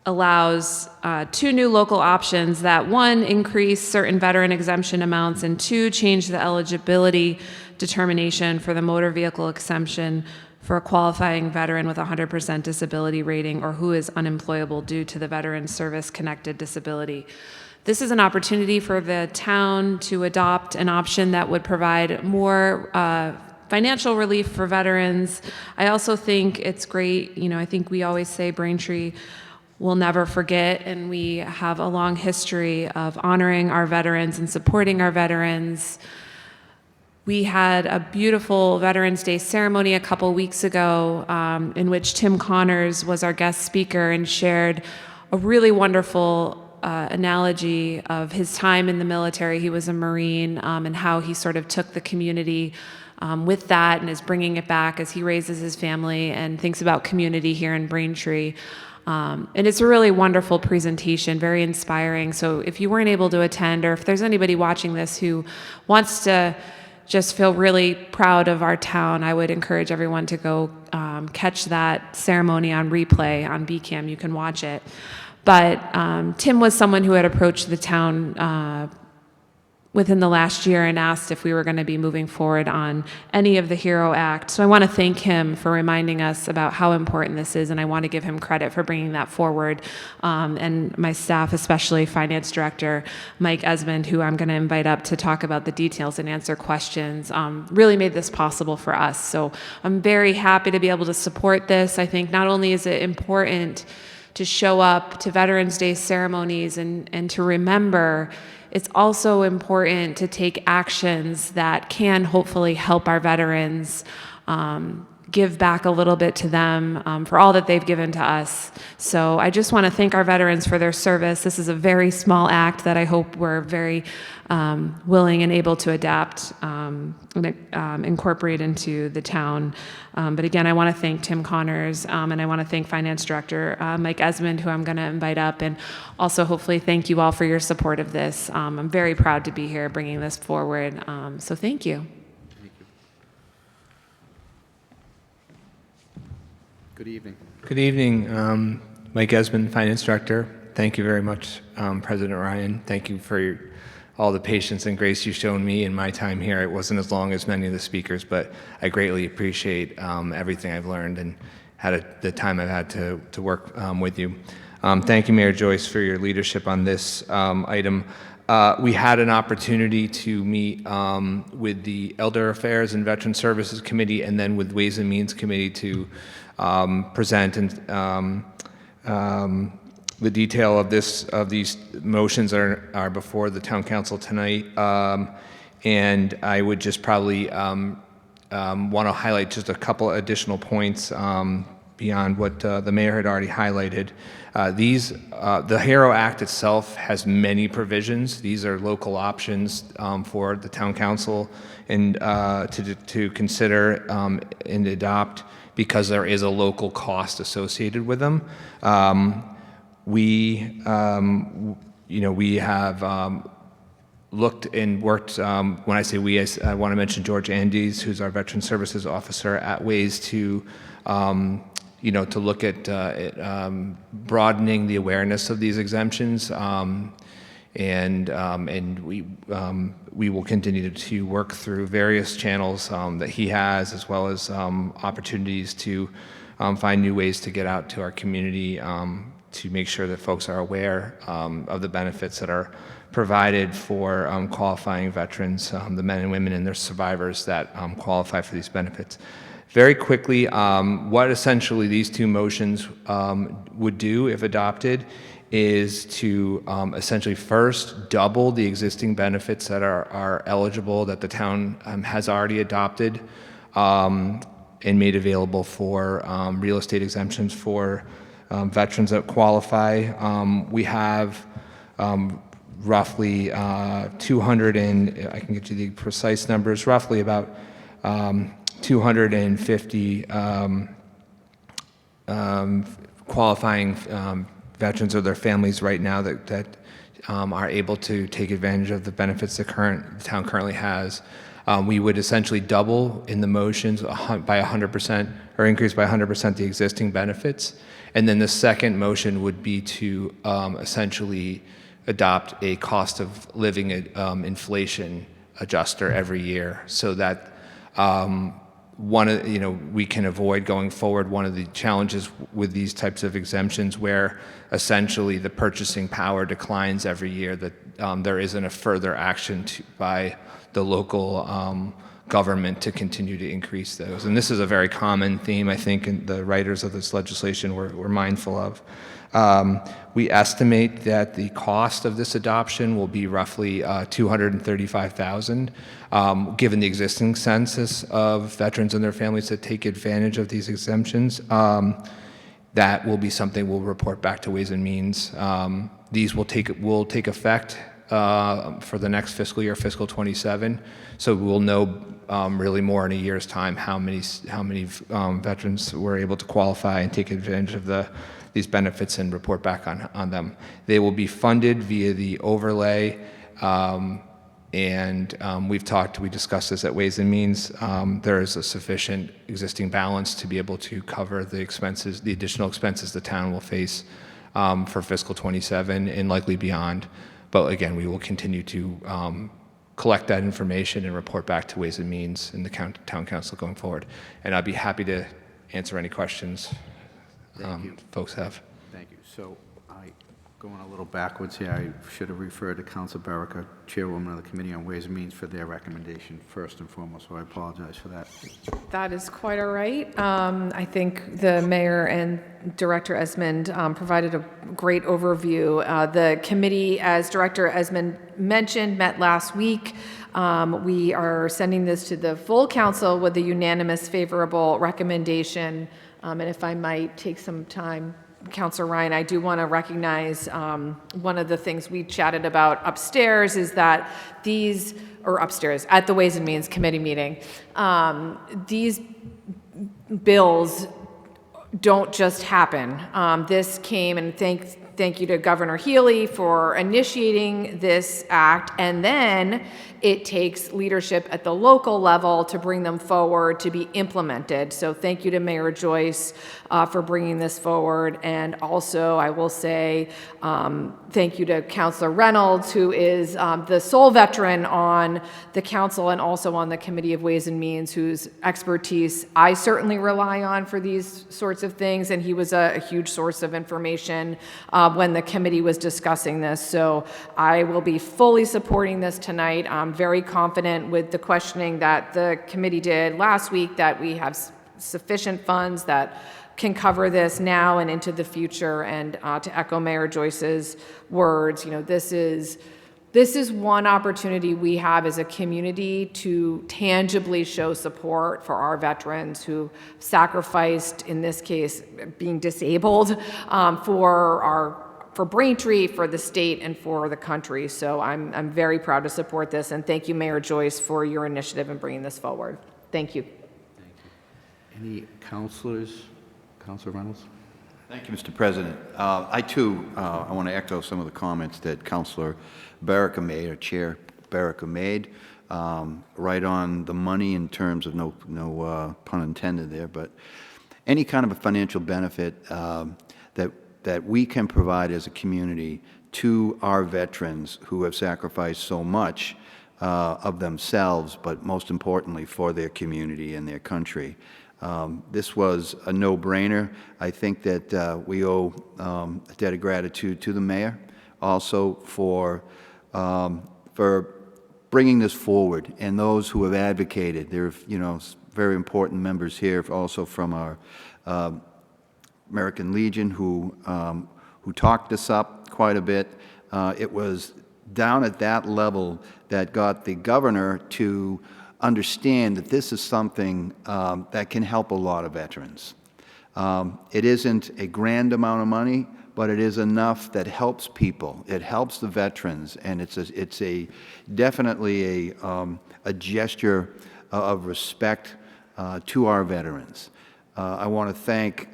allows two new local options that, one, increase certain veteran exemption amounts, and two, change the eligibility determination for the motor vehicle exemption for a qualifying veteran with a 100% disability rating or who is unemployable due to the veteran's service-connected disability. This is an opportunity for the town to adopt an option that would provide more financial relief for veterans. I also think it's great, I think we always say Braintree will never forget, and we have a long history of honoring our veterans and supporting our veterans. We had a beautiful Veterans Day ceremony a couple weeks ago in which Tim Connors was our guest speaker and shared a really wonderful analogy of his time in the military. He was a Marine, and how he sort of took the community with that and is bringing it back as he raises his family and thinks about community here in Braintree. And it's a really wonderful presentation, very inspiring. So if you weren't able to attend, or if there's anybody watching this who wants to just feel really proud of our town, I would encourage everyone to go catch that ceremony on replay on BCAM. You can watch it. But Tim was someone who had approached the town within the last year and asked if we were going to be moving forward on any of the HERO Act. So I want to thank him for reminding us about how important this is, and I want to give him credit for bringing that forward. And my staff, especially Finance Director Mike Esmond, who I'm going to invite up to talk about the details and answer questions, really made this possible for us. So I'm very happy to be able to support this. I think not only is it important to show up to Veterans Day ceremonies and to remember, it's also important to take actions that can hopefully help our veterans, give back a little bit to them for all that they've given to us. So I just want to thank our veterans for their service. This is a very small act that I hope we're very willing and able to adapt and incorporate into the town. But again, I want to thank Tim Connors, and I want to thank Finance Director Mike Esmond, who I'm going to invite up, and also hopefully thank you all for your support of this. I'm very proud to be here bringing this forward, so thank you. Good evening. Good evening, Mike Esmond, Finance Director. Thank you very much, President Ryan. Thank you for all the patience and grace you've shown me in my time here. It wasn't as long as many of the speakers, but I greatly appreciate everything I've learned and the time I've had to work with you. Thank you, Mayor Joyce, for your leadership on this item. We had an opportunity to meet with the Elder Affairs and Veteran Services Committee and then with Ways and Means Committee to present and the detail of these motions are before the Town Council tonight. And I would just probably want to highlight just a couple additional points beyond what the mayor had already highlighted. The HERO Act itself has many provisions. These are local options for the Town Council and to consider and adopt because there is a local cost associated with them. We have looked and worked, when I say we, I want to mention George Andes, who's our Veteran Services Officer, at ways to look at broadening the awareness of these exemptions. And we will continue to work through various channels that he has, as well as opportunities to find new ways to get out to our community to make sure that folks are aware of the benefits that are provided for qualifying veterans, the men and women and their survivors that qualify for these benefits. Very quickly, what essentially these two motions would do if adopted is to essentially first double the existing benefits that are eligible that the town has already adopted and made available for real estate exemptions for veterans that qualify. We have roughly 200 and I can get you the precise numbers, roughly about 250 qualifying veterans or their families right now that are able to take advantage of the benefits the town currently has. We would essentially double in the motions by 100% or increase by 100% the existing benefits. And then the second motion would be to essentially adopt a cost of living inflation adjuster every year, so that we can avoid going forward one of the challenges with these types of exemptions where essentially the purchasing power declines every year, that there isn't a further action by the local government to continue to increase those. And this is a very common theme, I think, and the writers of this legislation were mindful of. We estimate that the cost of this adoption will be roughly $235,000, given the existing census of veterans and their families that take advantage of these exemptions. That will be something we'll report back to Ways and Means. These will take effect for the next fiscal year, fiscal 27. So we'll know really more in a year's time how many veterans were able to qualify and take advantage of these benefits and report back on them. They will be funded via the overlay, and we discussed this at Ways and Means. There is a sufficient existing balance to be able to cover the additional expenses the town will face for fiscal 27 and likely beyond. But again, we will continue to collect that information and report back to Ways and Means and the town council going forward. And I'd be happy to answer any questions folks have. Thank you. So going a little backwards here, I should have referred to Council Baraka, Chairwoman of the Committee on Ways and Means, for their recommendation first and foremost, so I apologize for that. That is quite all right. I think the mayor and Director Esmond provided a great overview. The committee, as Director Esmond mentioned, met last week. We are sending this to the full council with a unanimous favorable recommendation. And if I might take some time, Councilor Ryan, I do want to recognize one of the things we chatted about upstairs is that upstairs at the Ways and Means Committee meeting, these bills don't just happen. This came, and thank you to Governor Healy for initiating this act, and then it takes leadership at the local level to bring them forward to be implemented. So thank you to Mayor Joyce for bringing this forward. And also, I will say thank you to Councilor Reynolds, who is the sole veteran on the council and also on the Committee of Ways and Means, whose expertise I certainly rely on for these sorts of things. And he was a huge source of information when the committee was discussing this. So I will be fully supporting this tonight. I'm very confident with the questioning that the committee did last week that we have sufficient funds that can cover this now and into the future. And to echo Mayor Joyce's words, this is one opportunity we have as a community to tangibly show support for our veterans who sacrificed, in this case, being disabled for Braintree, for the state, and for the country. So I'm very proud to support this, and thank you, Mayor Joyce, for your initiative in bringing this forward. Thank you. Any councilors? Councilor Reynolds? Thank you, Mr. President. I want to echo some of the comments that Councilor Baraka made, or Chair Baraka made, right on the money in terms of no pun intended there, but any kind of a financial benefit that we can provide as a community to our veterans who have sacrificed so much of themselves, but most importantly for their community and their country. This was a no-brainer. I think that we owe a debt of gratitude to the mayor also for bringing this forward, and those who have advocated. There are very important members here also from our American Legion who talked this up quite a bit. It was down at that level that got the governor to understand that this is something that can help a lot of veterans. It isn't a grand amount of money, but it is enough that helps people. It helps the veterans, and it's definitely a gesture of respect to our veterans. I want to thank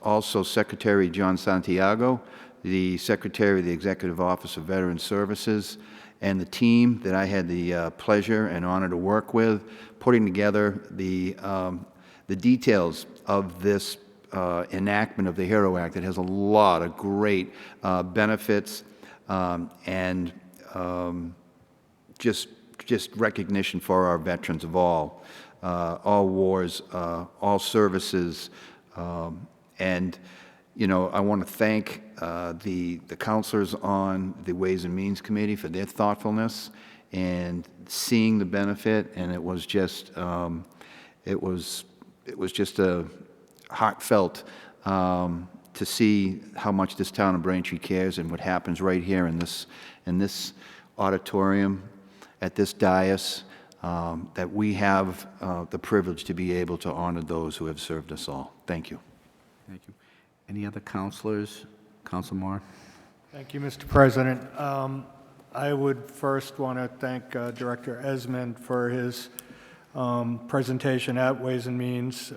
Also, Secretary John Santiago, the Secretary of the Executive Office of Veteran Services, and the team that I had the pleasure and honor to work with, putting together the details of this enactment of the HERO Act. It has a lot of great benefits and just recognition for our veterans of all wars, all services, and you know, I want to thank the counselors on the Ways and Means Committee for their thoughtfulness and seeing the benefit, and it was just a heartfelt to see how much this town of Braintree cares and what happens right here in this auditorium, at this dais, that we have the privilege to be able to honor those who have served us all. Thank you. Thank you. Any other counselors? Council Moore? Thank you, Mr. President. I would first want to thank Director Esmond for his presentation at Ways and Means,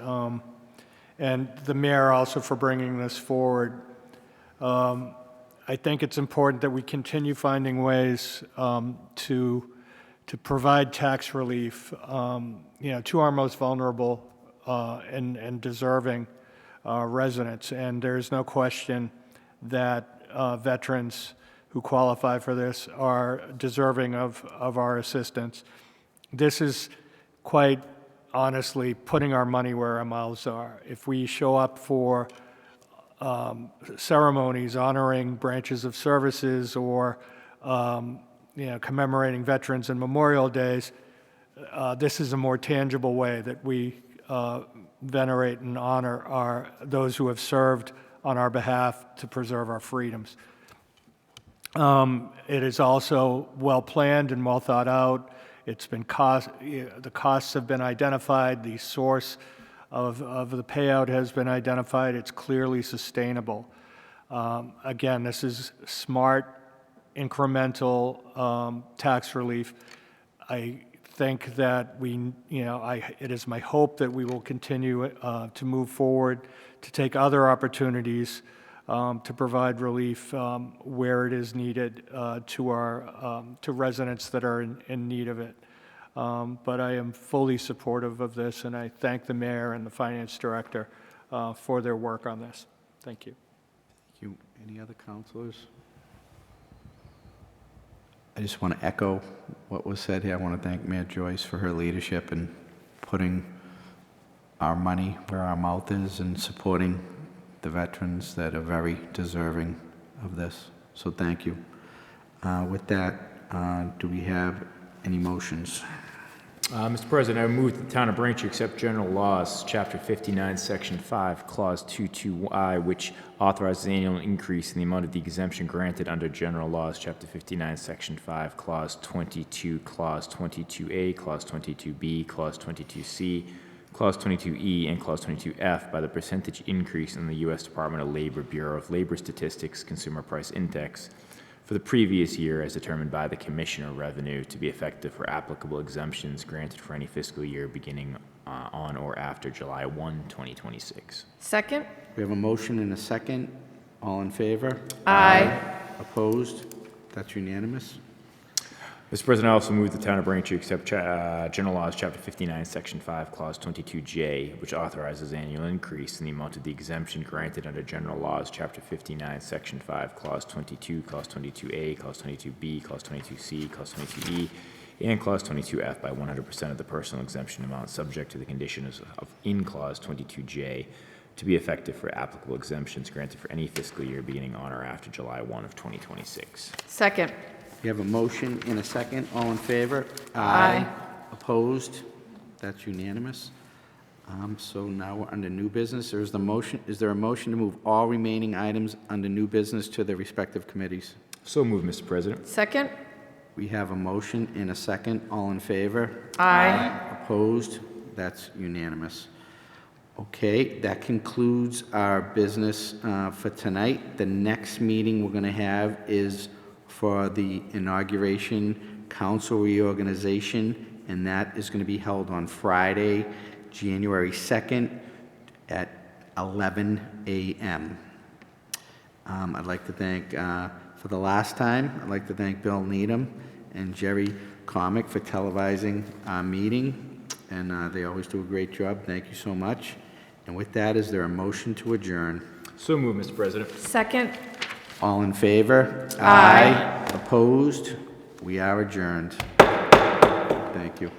and the mayor also for bringing this forward. I think it's important that we continue finding ways to provide tax relief, to our most vulnerable and deserving residents. And there's no question that veterans who qualify for this are deserving of our assistance. This is quite honestly putting our money where our mouths are. If we show up for ceremonies honoring branches of services or commemorating veterans and Memorial Days, this is a more tangible way that we venerate and honor those who have served on our behalf to preserve our freedoms. It is also well planned and well thought out. It's been the costs have been identified. The source of the payout has been identified. It's clearly sustainable. Again, this is smart, incremental tax relief. I think that it is my hope that we will continue to move forward, to take other opportunities to provide relief where it is needed to residents that are in need of it. But I am fully supportive of this, and I thank the mayor and the finance director for their work on this. Thank you. Thank you. Any other counselors? I just want to echo what was said here. I want to thank Mayor Joyce for her leadership in putting our money where our mouth is and supporting the veterans that are very deserving of this. So thank you. With that, do we have any motions? Mr. President, I move that the town of Braintree accept general laws, Chapter 59, Section 5, Clause 22I, which authorizes an annual increase in the amount of the exemption granted under general laws, Chapter 59, Section 5, Clause 22, Clause 22A, Clause 22B, Clause 22C, Clause 22E, and Clause 22F by the percentage increase in the U.S. Department of Labor Bureau of Labor Statistics Consumer Price Index for the previous year as determined by the Commissioner of Revenue to be effective for applicable exemptions granted for any fiscal year beginning on or after July 1, 2026. Second? We have a motion and a second. All in favor? Aye. Opposed? That's unanimous. Mr. President, I also move the town of Braintree accept General Laws, Chapter 59, Section 5, Clause 22J, which authorizes annual increase in the amount of the exemption granted under General Laws, Chapter 59, Section 5, Clause 22, Clause 22A, Clause 22B, Clause 22C, Clause 22E, and Clause 22F by 100% of the personal exemption amount subject to the conditions in Clause 22J to be effective for applicable exemptions granted for any fiscal year beginning on or after July 1 of 2026. Second? We have a motion and a second. All in favor? Aye. Opposed? That's unanimous. So now we're under new business. Is there a motion to move all remaining items under new business to their respective committees? So moved, Mr. President. Second? We have a motion and a second. All in favor? Aye. Opposed? That's unanimous. Okay, that concludes our business for tonight. The next meeting we're going to have is for the inauguration council reorganization, and that is going to be held on Friday, January 2nd at 11 a.m. I'd like to thank, for the last time, I'd like to thank Bill Needham and Jerry Comic for televising our meeting, and they always do a great job. Thank you so much. And with that, is there a motion to adjourn? So moved, Mr. President. Second. All in favor? Aye. Opposed? We are adjourned. Thank you.